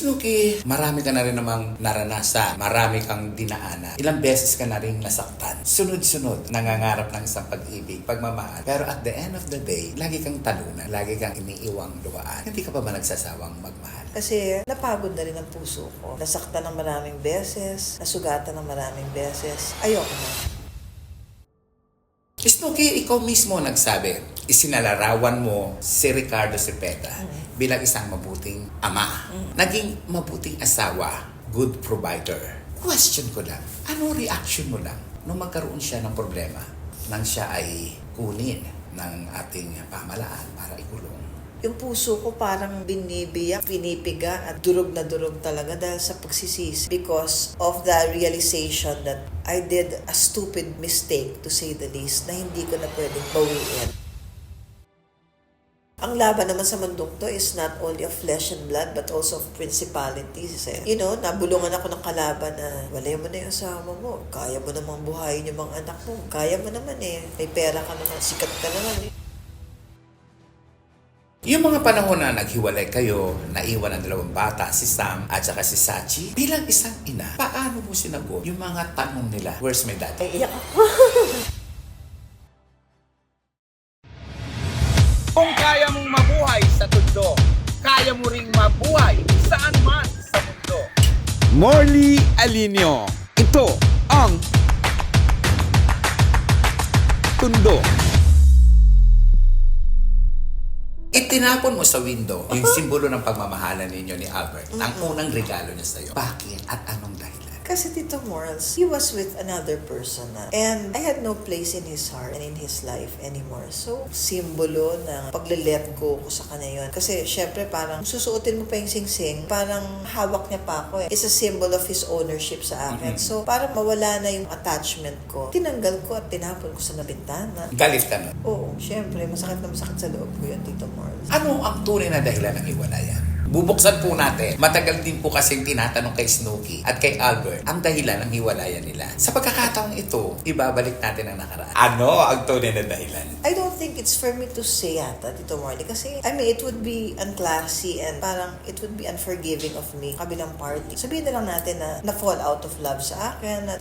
Snooki, marami ka na rin namang naranasan. Marami kang dinaanan. Ilang beses ka na rin nasaktan. Sunod-sunod, nangangarap ng isang pag-ibig, pagmamahal. Pero at the end of the day, lagi kang talunan. Lagi kang iniiwang luwaan. Hindi ka pa ba nagsasawang magmahal? Kasi napagod na rin ang puso ko. Nasaktan ng maraming beses, nasugatan ng maraming beses. Ayoko na. Snooki, ikaw mismo nagsabi, isinalarawan mo si Ricardo Cepeda bilang isang mabuting ama. Naging mabuting asawa, good provider. Question ko lang, ano reaction mo lang nung magkaroon siya ng problema nang siya ay kunin ng ating pamahalaan para ikulong? Yung puso ko parang binibiyak, pinipiga at durog na durog talaga dahil sa pagsisisi because of the realization that I did a stupid mistake, to say the least, na hindi ko na pwedeng bawiin. Ang laban naman sa mundong to is not only of flesh and blood but also of principalities. You know, nabulungan ako ng kalaban na walay mo na yung asawa mo, kaya mo namang buhayin yung mga anak mo, kaya mo naman may pera ka naman, sikat ka naman Yung mga panahon na naghiwalay kayo, naiwan ang dalawang bata, si Sam at saka si Sachi, bilang isang ina, paano mo sinagot yung mga tanong nila, where's my dad? Ay, iyak ako. Kung kaya mong mabuhay sa tundo, kaya mo ring mabuhay saan man sa mundo. Morley Alinio, ito ang Tundo. Itinapon mo sa window yung simbolo ng pagmamahalan ninyo ni Albert. Ang unang regalo niya sa'yo. Bakit at anong dahilan? Kasi Tito Morals, he was with another person na. And I had no place in his heart and in his life anymore. So, simbolo ng pagle-let go ko sa kanya yun. Kasi, syempre, parang susuotin mo pa yung sing-sing, parang hawak niya pa ako It's a symbol of his ownership sa akin. So, para mawala na yung attachment ko, tinanggal ko at tinapon ko sa nabintana. Galit ka nun. Oo, syempre, masakit na masakit sa loob ko yun, Tito Morals. Ano ang tunay na dahilan ng hiwalayan? Bubuksan po natin. Matagal din po kasing tinatanong kay Snooki at kay Albert ang dahilan ng hiwalayan nila. Sa pagkakataong ito, ibabalik natin ang nakaraan. Ano ang tunay na dahilan? I don't think it's for me to say yata, Tito Marley. Kasi, I mean, it would be unclassy and parang it would be unforgiving of me, kabilang party. Sabihin na lang natin na fall out of love sa akin, at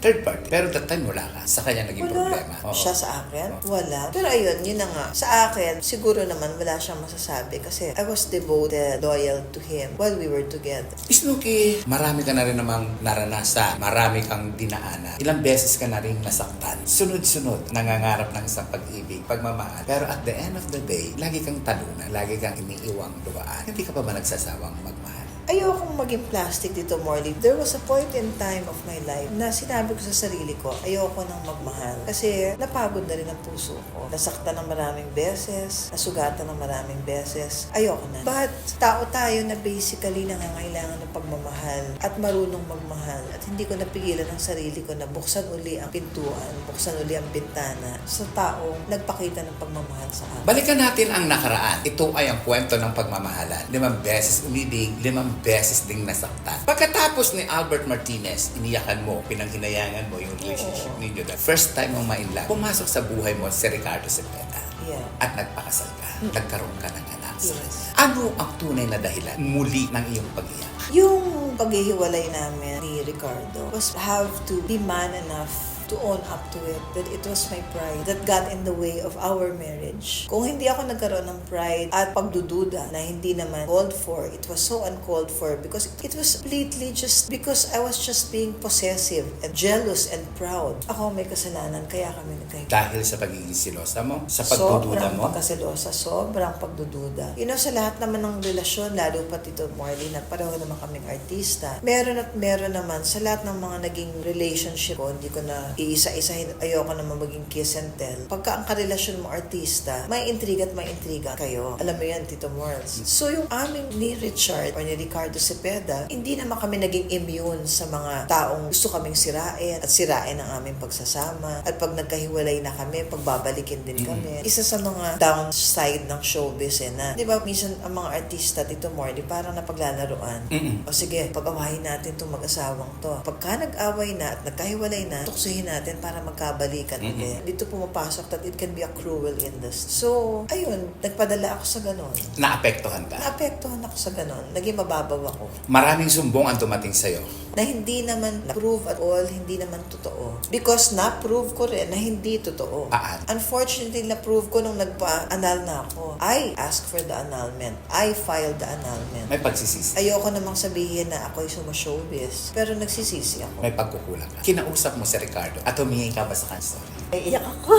Third party. Pero that time wala ka. Sa kanya naging problema. Oo. Siya sa akin? Wala. Pero ayun, yun na nga. Sa akin, siguro naman wala siyang masasabi kasi I was devoted, loyal to him while we were together. Snooki, marami ka na rin namang naranasan. Marami kang dinaanan. Ilang beses ka na rin nasaktan. Sunod-sunod, nangangarap ng isang pag-ibig, pagmamahal. Pero at the end of the day, lagi kang talunan. Lagi kang iniiwang luwaan. Hindi ka pa ba nagsasawang magmahal? Ayokong maging plastic dito, Morley. There was a point in time of my life na sinabi ko sa sarili ko, ayoko nang magmahal. Kasi napagod na rin ang puso ko. Nasaktan ng maraming beses, nasugatan ng maraming beses. Ayoko na. But tao tayo na basically nangangailangan ng pagmamahal at marunong magmahal. At hindi ko napigilan ang sarili ko na buksan uli ang pintuan, buksan uli ang bintana sa taong nagpakita ng pagmamahal sa akin. Balikan natin ang nakaraan. Ito ay ang kwento ng pagmamahalan. 5 beses umibig, 5 beses ding nasaktan. Pagkatapos ni Albert Martinez, iniyakan mo, pinanghinayangan mo yung relationship ninyo. The first time mong ma-inlove, pumasok sa buhay mo si Ricardo Cepeda. Yeah. At nagpakasal ka. Nagkaroon ka ng anak. Yes. Ano ang tunay na dahilan muli ng iyong pag-iyak? Yung paghihiwalay namin ni Ricardo was have to be man enough to own up to it, that it was my pride that got in the way of our marriage. Kung hindi ako nagkaroon ng pride at pagdududa na hindi naman called for, it was so uncalled for because it was completely just because I was just being possessive and jealous and proud. Ako may kasalanan, kaya kami nagkahiwalay. Dahil sa pagiging silosa mo? Sa pagdududa mo? Sobrang pagkaselosa, sobrang pagdududa. You know, sa lahat naman ng relasyon, lalo pa Tito Marley, na pareho naman kaming artista, meron at meron naman sa lahat ng mga naging relationship ko, hindi ko na iisa-isahin, ayoko naman maging kiss and tell. Pagka ang karelasyon mo artista, may intriga at may intriga kayo. Alam mo yan, Tito Morals. So yung aming ni Richard or ni Ricardo Cepeda, hindi naman kami naging immune sa mga taong gusto kaming sirain at sirain ang aming pagsasama. At pag nagkahiwalay na kami, pagbabalikin din kami. Isa sa mga downside ng showbiz na, di ba, minsan ang mga artista, Tito Morley, parang napaglalaroan. O sige, pag-awahin natin itong mag-asawang to. Pagka nag-away na at nagkahiwalay na, tuksuhin natin para magkabalikan ulit. Dito pumapasok that it can be a cruel industry. So, ayun, nagpadala ako sa ganon. Naapektuhan ka. Naapektuhan ako sa ganon. Naging mababaw ako. Maraming sumbong ang tumating sa'yo. Na hindi naman na-prove at all, hindi naman totoo. Because na-prove ko rin na hindi totoo. Paano? Unfortunately, na-prove ko nung nagpa-annul na ako. I asked for the annulment. I filed the annulment. May pagsisisi. Ayoko namang sabihin na ako'y sumashowbiz. Pero nagsisisi ako. May pagkukulang ka. Kinausap mo si Ricardo at humingi ka ba sa kanya? Ay, iyak ako.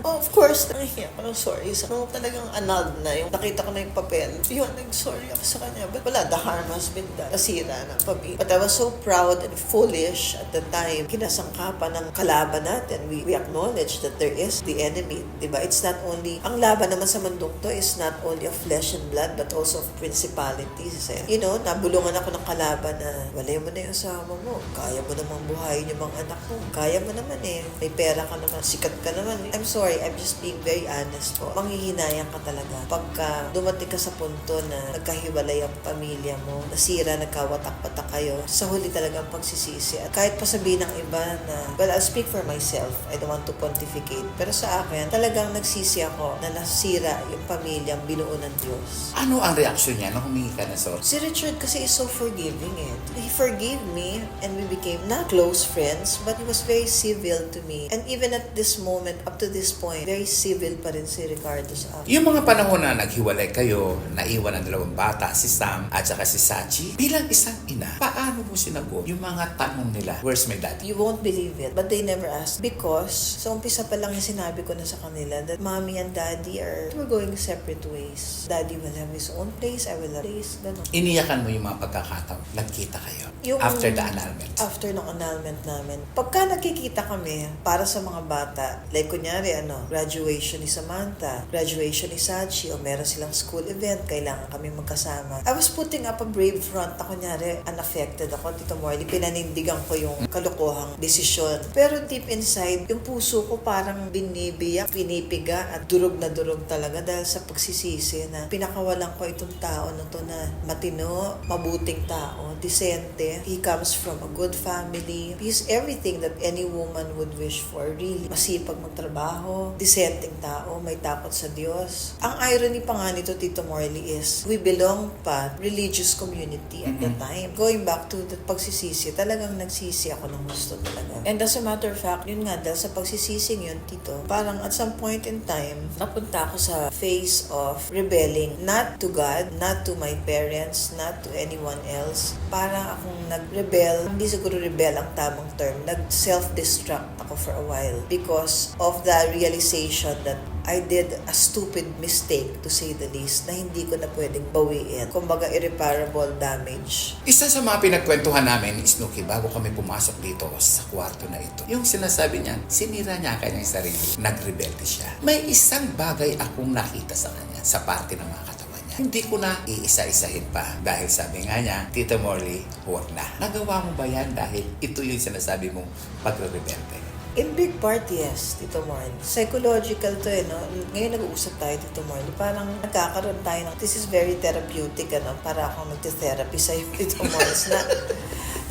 Oh, of course, nangiyak ako ng sorry. Nung talagang annulled na, yung nakita ko na yung papel, yun, nag-sorry ako sa kanya. But wala, the harm has been done. Nasira ng pamilya. But I was so proud and foolish at the time. Kinasangkapan ng kalaban natin. We acknowledge that there is the enemy. Diba? It's not only, ang laban naman sa mundong to is not only of flesh and blood, but also of principalities. You know, nabulungan ako ng kalaban na, walay mo na yung asawa mo. Kaya mo namang buhayin yung mga anak mo. Kaya mo naman eh. May pera ka naman. Sikat ka naman. I'm sorry, I'm just being very honest po. Manghihinayang ka talaga. Pagka dumating ka sa punto na nagkahiwalay ang pamilya mo, nasira, nagkawatak-patak kayo, sa huli talagang pagsisisi. At kahit pa sabihin ng iba na, well, I'll speak for myself. I don't want to pontificate. Pero sa akin, talagang nagsisi ako na nasira yung pamilyang binuo ng Diyos. Ano ang reaksyon niya nung humingi ka ng sorry? Si Richard kasi is so forgiving eh. He forgave me and we became not close friends, but he was very civil to me. And even at this moment, up to this point, very civil pa rin si Ricardo sa akin. Yung mga panahon na naghiwalay kayo, naiwan ang dalawang bata, si Sam at saka si Sachi, bilang isang ina, paano mo sinagot yung mga tanong nila, where's my daddy? You won't believe it, but they never asked. Because, sa umpisa pa lang yung sinabi ko na sa kanila that mommy and daddy we're going separate ways. Daddy will have his own place, I will have place, gano'n. Iniyakan mo yung mga pagkakataon, nagkita kayo after the annulment. After ng annulment namin. Pagka nakikita kami, para sa mga bata, like kunyari, graduation ni Samantha, graduation ni Sachi, o meron silang school event, kailangan kami magkasama. I was putting up a brave front. Ako kunyari, unaffected ako, Tito Morley, pinanindigan ko yung kalokohang desisyon. Pero deep inside, yung puso ko parang binibiyak, pinipiga, at durog na durog talaga dahil sa pagsisisi na pinakawalan ko itong tao na to na matino, mabuting tao, disente. He comes from a good family. He's everything that any woman would wish for. Really, masipag magtrabaho, disenteng tao, may takot sa Diyos. Ang irony pa nga nito, Tito Morley, is we belong pa religious community at the time. Going back to the pagsisisi, talagang nagsisi ako ng gusto talaga. And as a matter of fact, yun nga, dahil sa pagsisising yun, Tito, parang at some point in time, napunta ako sa phase of rebelling. Not to God, not to my parents, not to anyone else. Parang akong nag-rebel. Hindi siguro rebel ang tamang term. Nag-self-destruct ako for a while because of the realization that I did a stupid mistake, to say the least, na hindi ko na pwedeng bawiin. Kumbaga, irreparable damage. Isa sa mga pinagkwentuhan namin ni Snooki bago kami pumasok dito sa kwarto na ito, yung sinasabi niya, sinira niya ang kanyang sarili, nagrebelde siya. May isang bagay akong nakita sa kanya sa parte ng mga katawan niya. Hindi ko na iisa-isahin pa dahil sabi nga niya, Tito Morley, huwag na. Nagawa mo ba yan dahil ito yung sinasabi mong pagre-rebelde? In big part, yes, Tito Marley. Psychological to no? Ngayon nag-uusap tayo, Tito Marley. Parang nagkakaroon tayo ng, this is very therapeutic, para akong nagte-therapy sa'yo, Tito Marley. Na,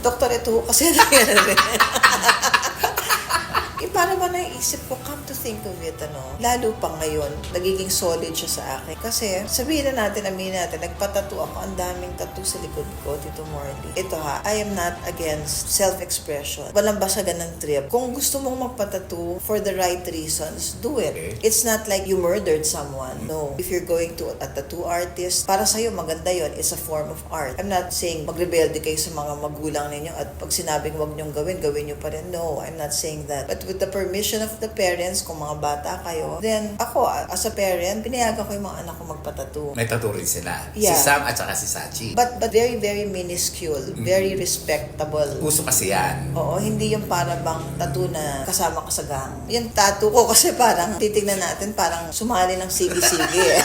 Doktor, ito kasi para ba naisip ko, come to think of it, lalo pa ngayon, nagiging solid siya sa akin. Kasi, sabihin na natin, aminin natin, nagpatattoo ako, ang daming tattoo sa likod ko, Tito Morley. Ito I am not against self-expression. Walang basagan ng trip. Kung gusto mong magpatattoo for the right reasons, do it. It's not like you murdered someone. No. If you're going to a tattoo artist, para sa'yo, maganda yon. It's a form of art. I'm not saying magrebelde kayo sa mga magulang ninyo at pag sinabing wag niyong gawin nyo pa rin. No, I'm not saying that. But with the permission of the parents, kung mga bata kayo, then ako, as a parent, pinayagan ko yung mga anak ko magpatattoo. May tattoo rin sila. Yeah. Si Sam at saka si Sachi. But very, very minuscule. Very respectable. Uso kasi yan. Oo, hindi yung para bang tattoo na kasama ka sa gang. Yung tattoo ko kasi parang titignan natin, parang sumali ng sige-sige eh.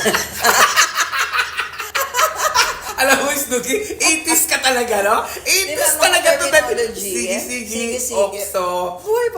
Alam mo, Snooki, 80s ka talaga, no? 80s Diba, talaga mga to. terminology, Sige-sige, sige-sige. okso. Uy,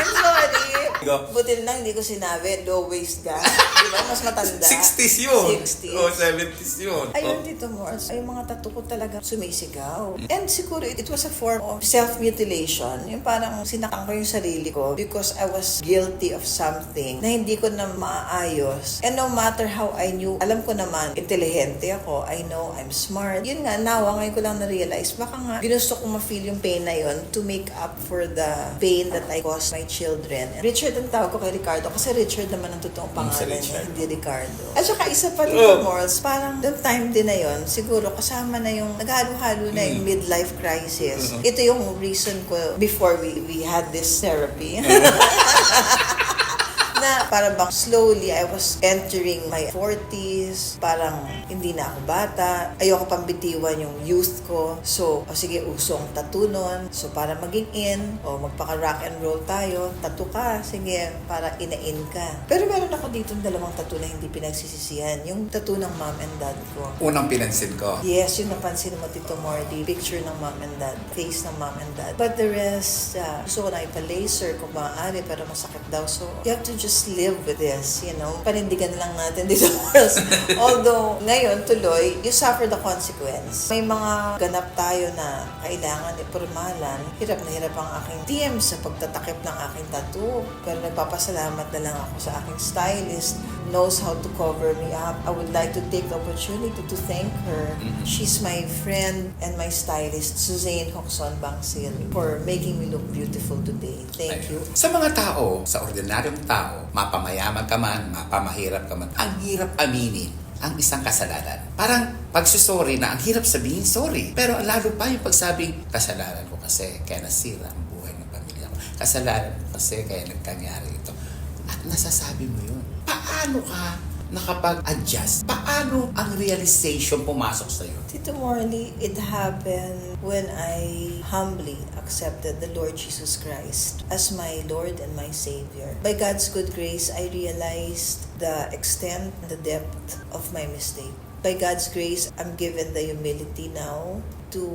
I'm sorry. Buti lang hindi ko sinabi, low waist ka. Di ba? Mas matanda. 60s yun. 60s. O 70s yun. Ayun, Tito Mors, ay mga tattoo ko talaga sumisigaw. And siguro it was a form of self-mutilation. Yung parang sinakang ko yung sarili ko because I was guilty of something na hindi ko na maayos. And no matter how I knew, alam ko naman, intelihente ako. I know I'm smart. Yun nga, ngayon ko lang na-realize, baka nga ginusto kong ma-feel yung pain na yun to make up for the pain that I caused my children. And Richard ang tawag ko kay Ricardo kasi Richard naman ang totoong pangalan niya, Richard. hindi Ricardo. At saka isa pa Tito Morals, parang the time din na yun, siguro kasama na yung naghalo-halo na yung midlife crisis. Ito yung reason ko before we had this therapy. Na parang bang slowly I was entering my 40s, parang hindi na ako bata, ayoko pang bitiwan yung youth ko, so sige, usong tattoo nun, so para maging in, o magpaka rock and roll tayo, tattoo ka, sige, para ina-in ka. Pero meron ako dito dalawang tattoo na hindi pinagsisisihan, yung tattoo ng mom and dad ko. Unang pinansin ko. Yes, yung napansin mo, Tito Morty, picture ng mom and dad, face ng mom and dad. But the rest, gusto ko na ipa-laser kung maaari, pero masakit daw. So, you have to just live with this, you know. Panindigan lang natin dito. Although, ngayon, tuloy, you suffer the consequence. May mga ganap tayo na kailangan ipurmalan. Hirap na hirap ang aking team sa pagtatakip ng aking tattoo. Pero nagpapasalamat na lang ako sa aking stylist, knows how to cover me up. I would like to take the opportunity to thank her. She's my friend and my stylist, Suzanne Hoxon Bangsil, for making me look beautiful today. Thank you. Sa mga tao, sa ordinaryong tao, mapamayaman ka man, mapamahirap ka man, ang hirap aminin ang isang kasalanan. Parang pagsusorry na, ang hirap sabihin sorry. Pero lalo pa yung pagsabing, kasalanan ko kasi kaya nasira ang buhay ng pamilya ko. Kasalanan ko kasi kaya nagkangyari ito. At nasasabi mo yun. Paano ka nakapag-adjust? Paano ang realization pumasok sa'yo? Tito Morley, it happened when I humbly accepted the Lord Jesus Christ as my Lord and my Savior. By God's good grace, I realized the extent, the depth of my mistake. By God's grace, I'm given the humility now to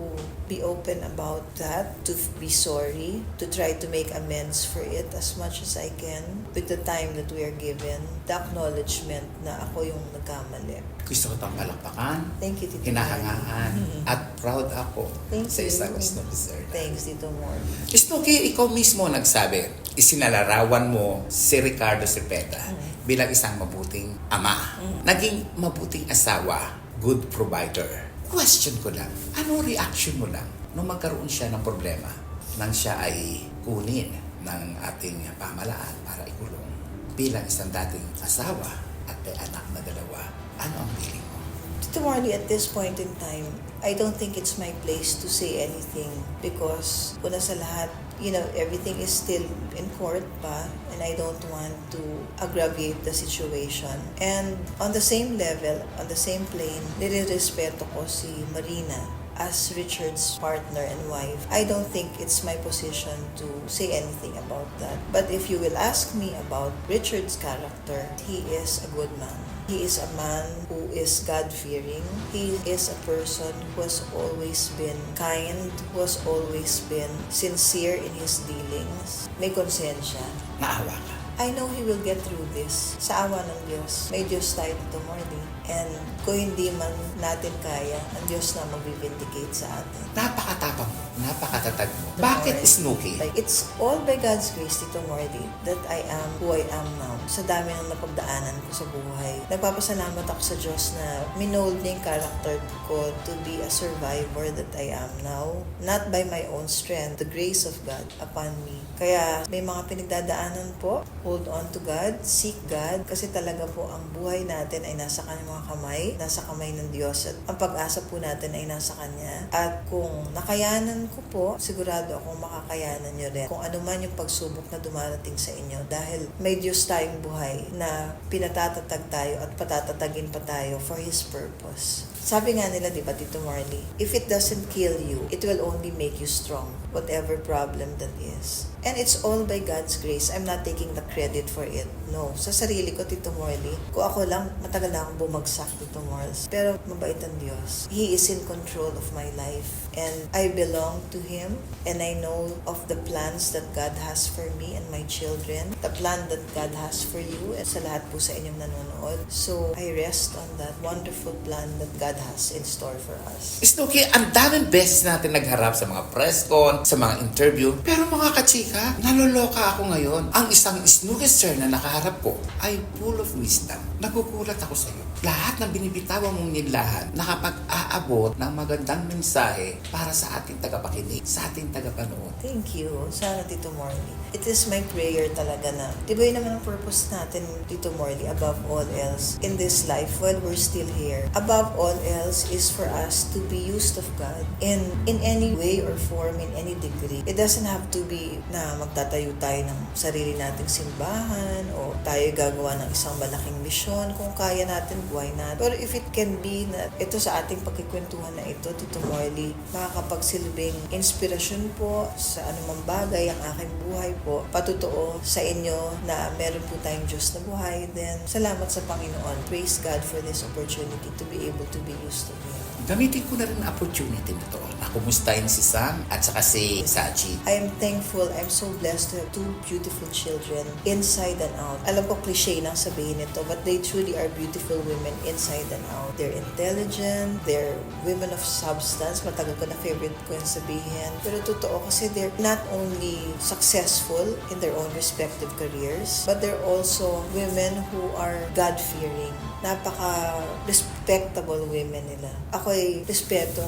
be open about that, to be sorry, to try to make amends for it as much as I can with the time that we are given, the acknowledgement na ako yung nagkamali. Gusto ko itong palakpakan, Thank you, Tito hinahangaan, Morley. at proud ako Thank sa you. isang Snooki. Thanks, Tito Morley. Snooki, ikaw mismo nagsabi, isinalarawan mo si Ricardo Cepeda bilang isang mabuting ama. Naging mabuting asawa, good provider. Question ko lang, anong reaction mo lang nung magkaroon siya ng problema nang siya ay kunin ng ating pamalaan para ikulong bilang isang dating asawa at may anak na dalawa? Ano ang feeling mo? Tito Marley, at this point in time, I don't think it's my place to say anything because una sa lahat, you know, everything is still in court pa and I don't want to aggravate the situation. And on the same level, on the same plane, nire-respeto ko si Marina as Richard's partner and wife. I don't think it's my position to say anything about that. But if you will ask me about Richard's character, he is a good man. He is a man who is God-fearing. He is a person who has always been kind, who has always been sincere in his dealings. May konsensya. Naawa ka? I know he will get through this. Sa awa ng Diyos. May Diyos tayo dito, Morley. And kung hindi man natin kaya, ang Diyos na mag-vindicate sa atin. Napakatapang mo, napakatatag mo. Bakit Snooki? Like, it's all by God's grace, Tito Morley, that I am who I am now. Sa dami ng napagdaanan ko sa buhay. Nagpapasalamat ako sa Diyos na minold niya yung character ko to be a survivor that I am now. Not by my own strength, the grace of God upon me. Kaya may mga pinagdadaanan po, hold on to God, seek God, kasi talaga po ang buhay natin ay nasa kanyang mga kamay, nasa kamay ng Diyos, at ang pag-asa po natin ay nasa Kanya. At kung nakayanan ko po, sigurado akong makakayanan nyo rin kung ano man yung pagsubok na dumarating sa inyo, dahil may Diyos tayong buhay na pinatatatag tayo at patatatagin pa tayo for His purpose. Sabi nga nila, di ba, Tito Marley, if it doesn't kill you, it will only make you strong, whatever problem that is. And it's all by God's grace. I'm not taking the credit for it. No. Sa sarili ko, Tito Marley, kung ako lang, matagal na akong bumagsak, Tito Marls. Pero mabait ang Diyos. He is in control of my life. And I belong to Him. And I know of the plans that God has for me and my children. The plan that God has for you and sa lahat po sa inyong nanonood. So, I rest on that wonderful plan that God has in store for us. Snooki, ang daming beses natin nagharap sa mga press con, sa mga interview. Pero mga kachika, naloloka ako ngayon. Ang isang Snooki sir na nakaharap ko ay full of wisdom. Nagugulat ako sa iyo. Lahat ng binibitawan mong nilahan nakapag-aabot ng magandang mensahe para sa ating tagapakinig, sa ating tagapanood. Thank you. Sana, Tito Morley. It is my prayer talaga na, di ba yun naman ang purpose natin, Tito Morley, above all else, in this life while we're still here. Above all else is for us to be used of God in any way or form, in any degree. It doesn't have to be na magtatayo tayo ng sarili nating simbahan o tayo gagawa ng isang malaking misyon. Kung kaya natin, why not? Pero if it can be na ito sa ating pagkikwentuhan na ito, Tito Morley, makakapagsilbing inspirasyon po sa anumang bagay ang aking buhay po, patutuo sa inyo na meron po tayong Diyos na buhay, then salamat sa Panginoon. Praise God for this opportunity to be able to be used of Him. Gamitin ko na rin ang opportunity na to na kumustahin si Sam at saka si Sachi. I am thankful. I'm so blessed to have two beautiful children inside and out. Alam ko cliche lang sabihin ito, but they truly are beautiful women inside and out. They're intelligent, they're women of substance. Matagal ko na favorite ko yung sabihin. Pero totoo kasi they're not only successful in their own respective careers, but they're also women who are God-fearing. Napaka-respectable women nila. Ako ay respeto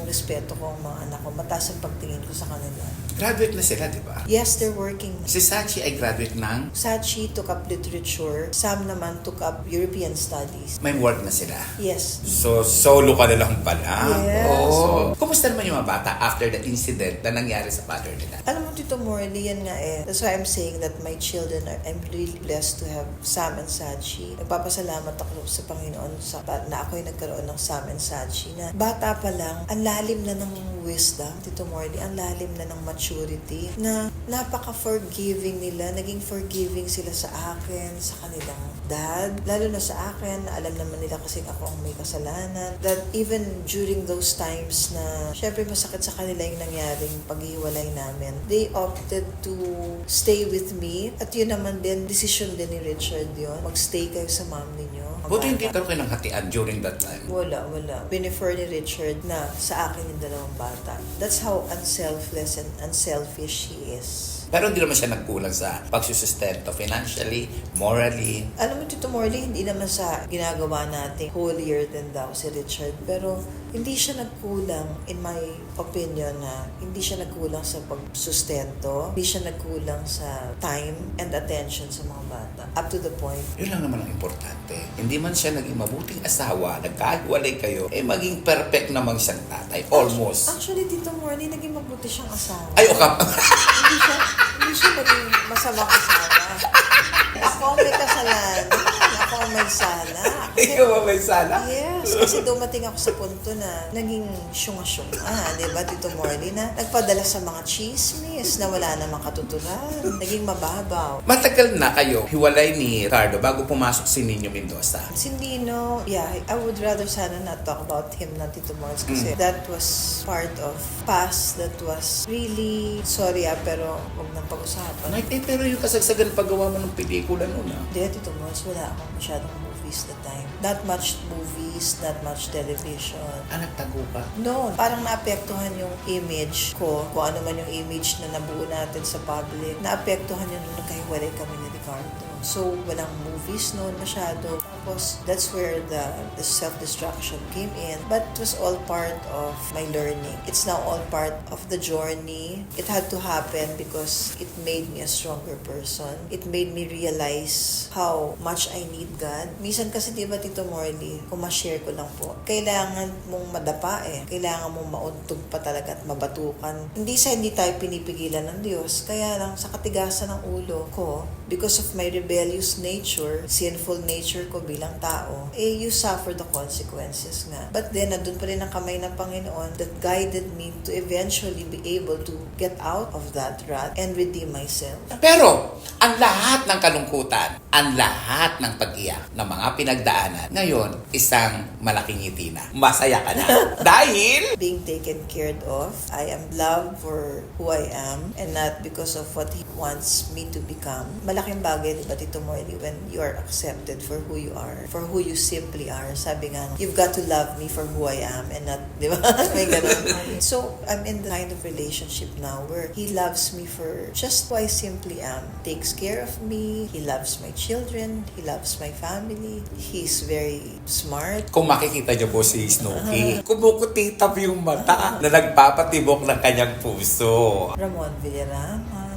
ko ang mga anak ko. Mataas ang pagtingin ko sa kanila. Graduate na sila, di ba? Yes, they're working. Si Sachi ay graduate ng Sachi took up literature. Sam naman took up European studies. may work na sila. Yes. So, solo ka na lang pala. Yes. Oh. Kumusta naman yung mga bata after the incident na nangyari sa father nila? Alam mo, Tito Morley, yan nga eh. That's why I'm saying that my children I'm really blessed to have Sam and Sachi. Nagpapasalamat ako sa Panginoon na ako'y nagkaroon ng Sam and Sachi na bata pa lang, ang lalim na ng wisdom, Tito Morley, ang lalim na ng maturity, na napaka-forgiving nila. Naging forgiving sila sa akin, sa kanilang dad. Lalo na sa akin, alam naman nila kasi ako ang may kasalanan. That even during those times na, syempre masakit sa kanila yung nangyaring paghihiwalay namin, they opted to stay with me. At yun naman din, decision din ni Richard yun. Mag-stay kayo sa mom ninyo. Buti hindi kayo ng hatian during that time. Wala. Binifer ni Richard na sa akin yung dalawang bata. That's how unselfless and unselfish he is. Pero hindi naman siya nagkulang sa pagsusustento financially, morally. Alam mo, Tito Morley, hindi naman sa ginagawa natin holier than thou si Richard. Pero hindi siya nagkulang, in my opinion, na hindi siya nagkulang sa pagsustento. Hindi siya nagkulang sa time and attention sa mga bata. Up to the point. Yun lang naman ang importante. Hindi man siya naging mabuting asawa, nagkahiwalay kayo, maging perfect naman siyang tatay. Almost. Actually, Tito Morley, naging mabuti siyang asawa. Ay, okay. Hindi siya naging masamang asawa. Ako ang may kasalanan. Ako ang may sala. Ikaw ba may sala? Yes, kasi dumating ako sa punto na naging syunga-syunga, di ba, Tito Morley, na nagpadala sa mga chismis na wala namang katuturan. Naging mababaw. Matagal na kayo hiwalay ni Ricardo bago pumasok si Nino Mendoza. Si Nino, I would rather sana not talk about him na Tito Morley kasi that was part of past that was really, sorry pero huwag nang pag-usapan. Pero yung kasagsagan paggawa mo ng pelikula noon Hindi, Tito Morley, wala akong masyadong movies that time. Not much movies, not much television. Nagtago ka? No, parang naapektuhan yung image ko, kung ano man yung image na nabuo natin sa public. Naapektuhan yun nung nagkahiwalay kami ni Ricardo. So, walang movies noon masyado. Tapos, that's where the self-destruction came in. But it was all part of my learning. It's now all part of the journey. It had to happen because it made me a stronger person. It made me realize how much I need God. Minsan kasi, di ba, Tito Morley, kung ma-share ko lang po, kailangan mong madapa Kailangan mong mauntog pa talaga at mabatukan. Hindi tayo pinipigilan ng Diyos. Kaya lang, sa katigasan ng ulo ko, because of my rebellion, rebellious nature, sinful nature ko bilang tao, you suffer the consequences nga. But then, nandun pa rin ang kamay ng Panginoon that guided me to eventually be able to get out of that wrath and redeem myself. Pero, ang lahat ng kalungkutan, ang lahat ng pag-iyak ng mga pinagdaanan, ngayon, isang malaking ngiti na. Masaya ka na. Dahil, Being taken care of, I am loved for who I am and not because of what He wants me to become. Malaking bagay, diba, Tito Moily, when you are accepted for who you are, for who you simply are. Sabi nga, you've got to love me for who I am and not, di ba? May ganun. So, I'm in the kind of relationship now where He loves me for just who I simply am. Takes care of me. He loves my children. He loves my family. He's very smart. kung makikita niyo po si Snooki, kumukutitap yung mata na nagpapatibok ng kanyang puso. Ramon Villarama.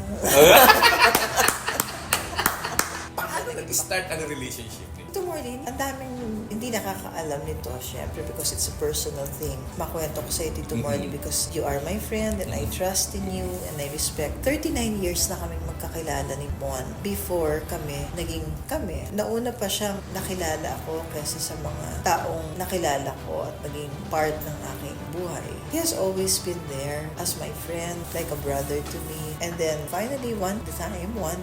Paano nag-start ang relationship niyo? Ito, Maureen, ang daming hindi nakakaalam nito, syempre, because it's a personal thing. Makwento ko sa'yo, Tito Maureen, because you are my friend and I trust in you and I respect. 39 years na kaming magkakilala ni Mon. Before kami, naging kami. Nauna pa siyang nakilala ako kaysa sa mga taong nakilala ko at naging part ng aking buhay. He has always been there as my friend, like a brother to me. And then, finally, one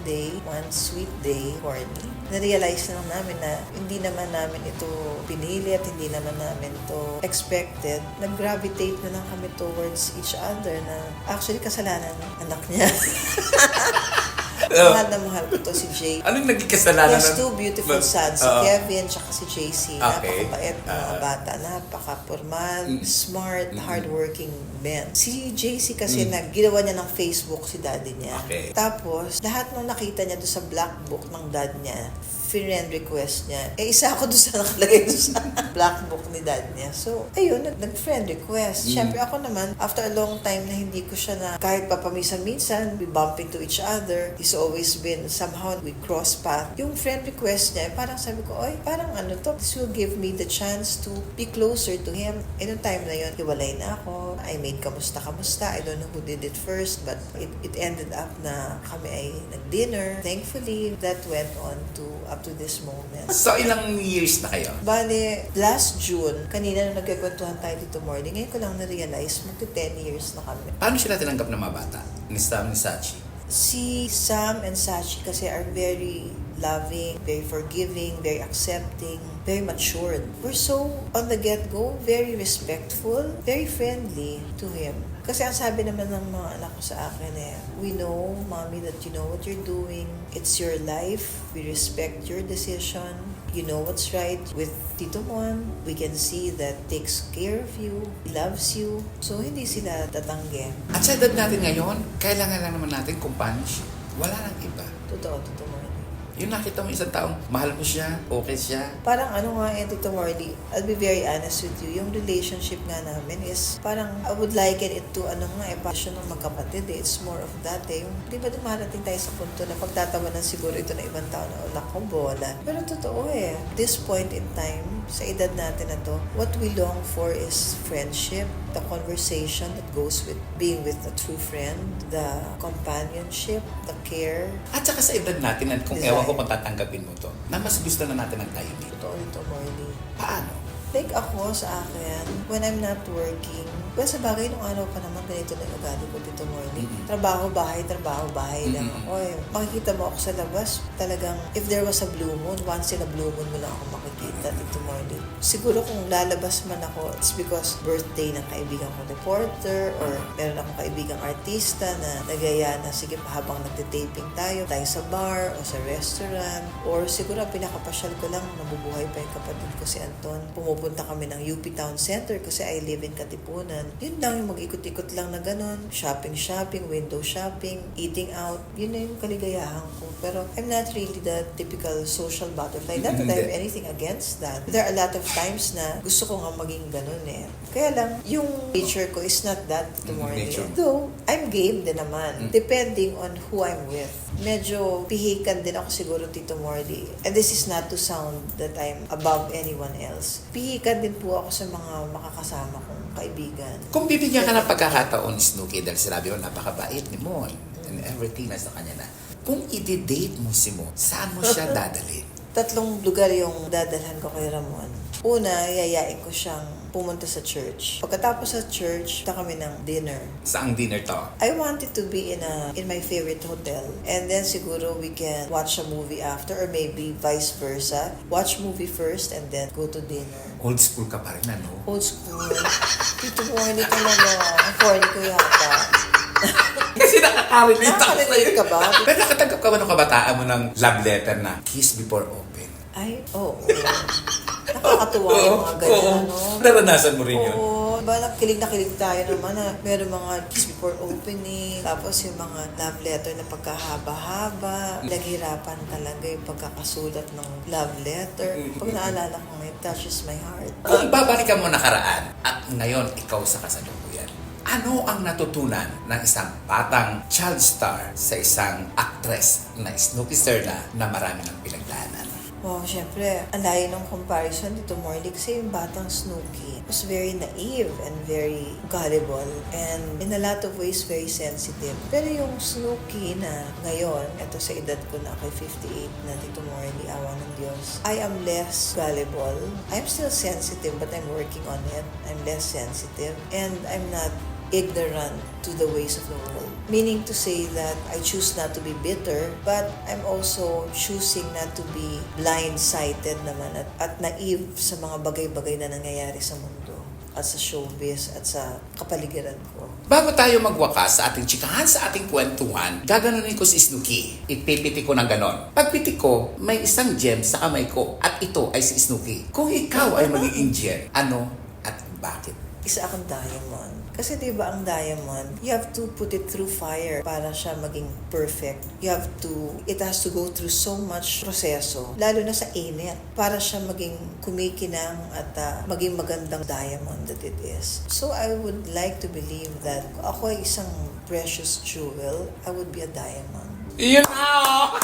day, one sweet day, corny, na-realize na lang namin na hindi naman namin ito pinili at hindi naman namin ito expected. Nag-gravitate na lang kami towards each other na actually kasalanan ng anak niya. Mahal na mahal ko to si Jay. Anong naging He kasalanan? has two beautiful sons, si Kevin tsaka si JC. Okay. Napakabait na mga bata, napaka-formal, smart, hardworking men. Si JC kasi ginawa niya ng Facebook si daddy niya. Okay. Tapos, lahat nung nakita niya doon sa black book ng dad niya, friend request niya. Isa ako doon sa nakalagay doon sa black book ni dad niya. So, ayun, nag-friend request. Siyempre ako naman, after a long time na hindi ko siya na, kahit pa paminsan-minsan, we bump into each other. He's always been, somehow, we cross path. Yung friend request niya, parang sabi ko, oy, parang ano to, this will give me the chance to be closer to him. And yung time na yun, hiwalay na ako. I made kamusta. I don't know who did it first, but it ended up na kami ay nag-dinner. Thankfully, that went on to up to this moment. So, ilang years na kayo? Bale, last June, kanina nung nagkikwentuhan tayo dito morning, ngayon ko lang na-realize, magti 10 years na kami. Paano sila tinanggap ng mga bata? Ni Sam, ni Sachi? Si Sam and Sachi kasi are very loving, very forgiving, very accepting, very matured. We're so, on the get-go, very respectful, very friendly to him. Kasi ang sabi naman ng mga anak ko sa akin we know, Mommy, that you know what you're doing. It's your life. We respect your decision. You know what's right. With Tito Mon, we can see that takes care of you, loves you. So, hindi sila tatanggi. At sa edad natin ngayon, kailangan lang naman natin companionship. Wala nang iba. Totoo, Tito Mon. Yung nakita mo isang taong mahal mo siya, okay siya. Parang ano nga Tito Morley, I'll be very honest with you, yung relationship nga namin is parang I would liken it to passion ng magkapatid It's more of that Yung, di ba dumarating tayo sa punto na pagtatawanan siguro ito na ibang tao na wala ko bola. Pero totoo this point in time, sa edad natin na to, what we long for is friendship, the conversation that goes with being with a true friend, the companionship, the care. At saka sa edad natin, at kung Desire. ewan ko kung tatanggapin mo to, na mas gusto na natin ng tahimik. Totoo ito, Morley. Paano? Like ako sa akin, when I'm not working, well, sa bagay nung araw pa naman, ganito na yung ugali ko dito morning. Trabaho, bahay lang ako makikita mo ako sa labas, talagang, if there was a blue moon, once in a blue moon mo lang ako makikita dito morning. Siguro kung lalabas man ako, it's because birthday ng kaibigan kong reporter, or meron akong kaibigang artista na nagaya na, sige pa habang nagtitaping tayo sa bar o sa restaurant, or siguro pinakapasyal ko lang, nabubuhay pa yung kapatid ko si Anton. Pumupunta kami ng UP Town Center kasi I live in Katipunan. Yun lang yung mag-ikot-ikot lang na ganun. Shopping, window shopping, eating out. Yun na yung kaligayahan ko. Pero I'm not really the typical social butterfly. Not that I have anything against that. There are a lot of times na gusto ko nga maging ganun Kaya lang, yung nature ko is not that tomorrow. Though, I'm game din naman. Depending on who I'm with. Medyo pihikan din ako siguro, Tito Morley. And this is not to sound that I'm above anyone else. Pihikan din po ako sa mga makakasama kong kaibigan. Kung bibigyan ka ng pagkakataon ni Snooki dahil sinabi mo napakabait ni Mon and everything nasa kanya na, Kung i-date mo si Mo, saan mo siya dadalhin? 3 lugar yung dadalhan ko kay Ramon. Una, yayain ko siyang pumunta sa church. Pagkatapos sa church, punta kami ng dinner. Saang dinner to? I wanted to be in my favorite hotel. And then siguro we can watch a movie after or maybe vice versa. Watch movie first and then go to dinner. Old school ka pa rin, ano? Old school. Tito Morley talaga. Ang corny ko yata. Kasi nakaka-relate ako Nakaka-relate ka ba? Pero nakatanggap ka ba ng kabataan mo ng love letter na kiss before open? Ay, oo. Nakakatuwa yung mga ganyan, no? Naranasan mo rin yun? Oo. Diba, nakilig tayo naman na meron mga kiss before opening, tapos yung mga love letter na pagkahaba-haba. Naghirapan talaga yung pagkakasulat ng love letter. Pag naalala ko ngayon, it touches my heart. Kung babalikan mo nakaraan at ngayon ikaw sa kasalukuyan, ano ang natutunan ng isang batang child star sa isang actress na Snooki Serna na marami ng pinagdaanan? Wow, syempre, ang layo ng comparison dito, Morley, kasi yung batang Snooki was very naive and very gullible and in a lot of ways very sensitive. Pero yung Snooki na ngayon, eto sa edad ko na kay 58 na Tito Morley, awa ng Diyos, I am less gullible. I'm still sensitive but I'm working on it. I'm less sensitive and I'm not ignorant to the ways of the world. Meaning to say that I choose not to be bitter, but I'm also choosing not to be blind-sighted naman at naive sa mga bagay-bagay na nangyayari sa mundo at sa showbiz at sa kapaligiran ko. Bago tayo magwakas sa ating chikahan, sa ating kwentuhan, gaganunin ko si Snooki. Ipipiti ko ng ganon. Pagpiti ko, may isang gem sa kamay ko at ito ay si Snooki. Kung ikaw ay magiging gem, ano at bakit? Isa akong diamond. Kasi diba ang diamond, you have to put it through fire para siya maging perfect. It has to go through so much proseso, lalo na sa init, para siya maging kumikinang at maging magandang diamond that it is. So I would like to believe that kung ako ay isang precious jewel, I would be a diamond. Iyon na!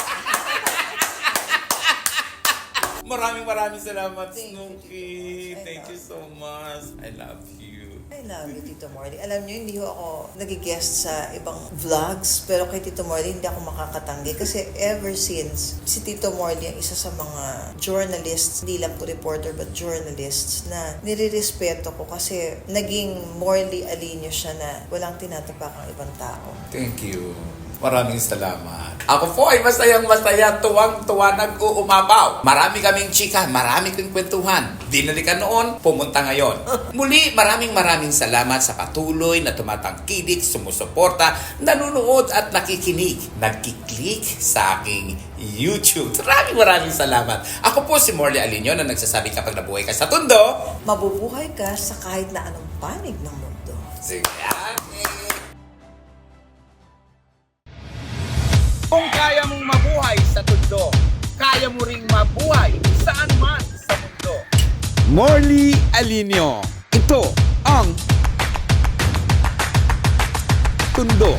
Maraming salamat, Thank you, Snooki. Tito Morley. Thank you so much. I love you. I love you, Tito Morley. Alam niyo, hindi ako nag-guest sa ibang vlogs, pero kay Tito Morley hindi ako makakatanggi kasi ever since si Tito Morley ang isa sa mga journalists, hindi lang po reporter but journalists na nirirespeto ko kasi naging Morley Alinio siya na walang tinatapakang ibang tao. Thank you. Maraming salamat. Ako po ay masayang-masaya, tuwang-tuwa, nag-uumapaw. Marami kaming chika, marami kaming kwentuhan. Dinalikan noon, pumunta ngayon. Muli, maraming salamat sa patuloy na tumatangkilik, sumusuporta, nanonood at nakikinig. Nagkiklik sa aking YouTube. Maraming salamat. Ako po si Morley Alinio na nagsasabi kapag nabuhay ka sa Tondo, Mabubuhay ka sa kahit na anong panig ng mundo. sige. Kung kaya mong mabuhay sa Tondo, kaya mo ring mabuhay saan man sa mundo. Morley Alinio. Ito ang Tondo.